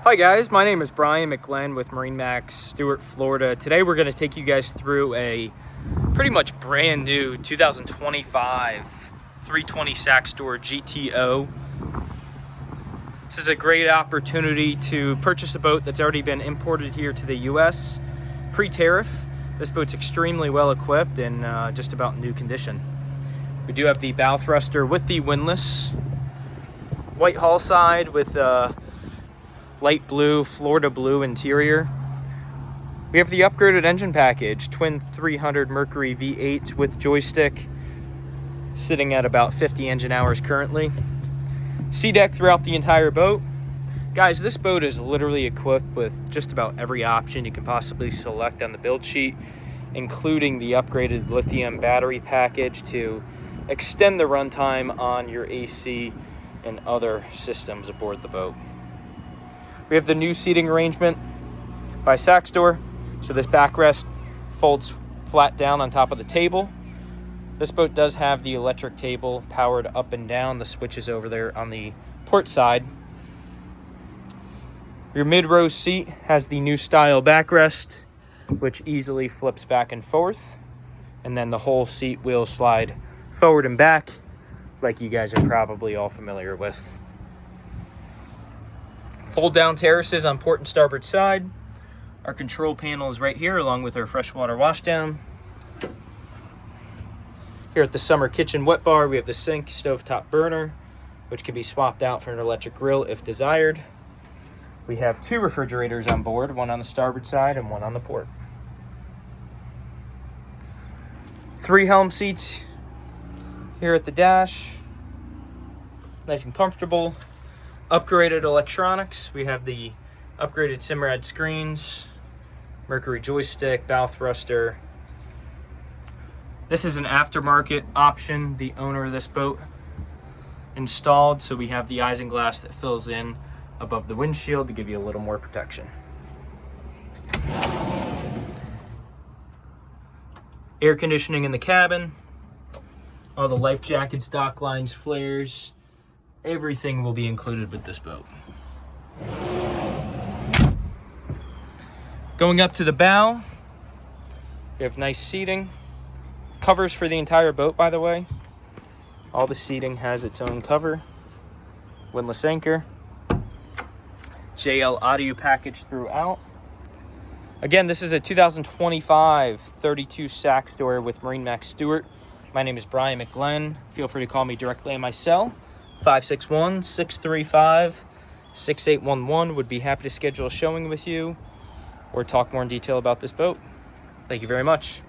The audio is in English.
Hi guys, my name is Bryan McGlynn with MarineMax, Stuart, Florida. Today we're going to take you guys through a pretty much brand new 2025 320 Saxdor GTO. This is a great opportunity to purchase a boat that's already been imported here to the US pre-tariff. This boat's extremely well equipped and just about new condition. We do have the bow thruster with the windlass, white hull side with light blue, Florida blue interior. We have the upgraded engine package, twin 300 Mercury V8 with joystick, sitting at about 50 engine hours currently. Sea deck throughout the entire boat. Guys, this boat is literally equipped with just about every option you can possibly select on the build sheet, including the upgraded lithium battery package to extend the runtime on your AC and other systems aboard the boat. We have the new seating arrangement by Saxdor. So this backrest folds flat down on top of the table. This boat does have the electric table powered up and down. The switch is over there on the port side. Your mid-row seat has the new style backrest, which easily flips back and forth. And then the whole seat will slide forward and back, like you guys are probably all familiar with. Fold down terraces on port and starboard side. Our control panel is right here along with our freshwater washdown. Here at the summer kitchen wet bar, we have the sink stovetop burner, which can be swapped out for an electric grill if desired. We have two refrigerators on board, one on the starboard side and one on the port. 3 helm seats here at the dash. Nice and comfortable. Upgraded electronics. We have the upgraded Simrad screens, Mercury joystick, bow thruster. This is an aftermarket option the owner of this boat installed, so we have the isinglass that fills in above the windshield to give you a little more protection. Air conditioning in the cabin, all the life jackets, dock lines, flares. Everything will be included with this boat. Going up to the bow, we have nice seating. Covers for the entire boat, by the way. All the seating has its own cover. Windlass anchor. JL audio package throughout. Again, this is a 2025 32 Saxdor with MarineMax Stuart. My name is Bryan McGlynn. Feel free to call me directly on my cell. 561-635-6811. Would be happy to schedule a showing with you or talk more in detail about this boat. Thank you very much.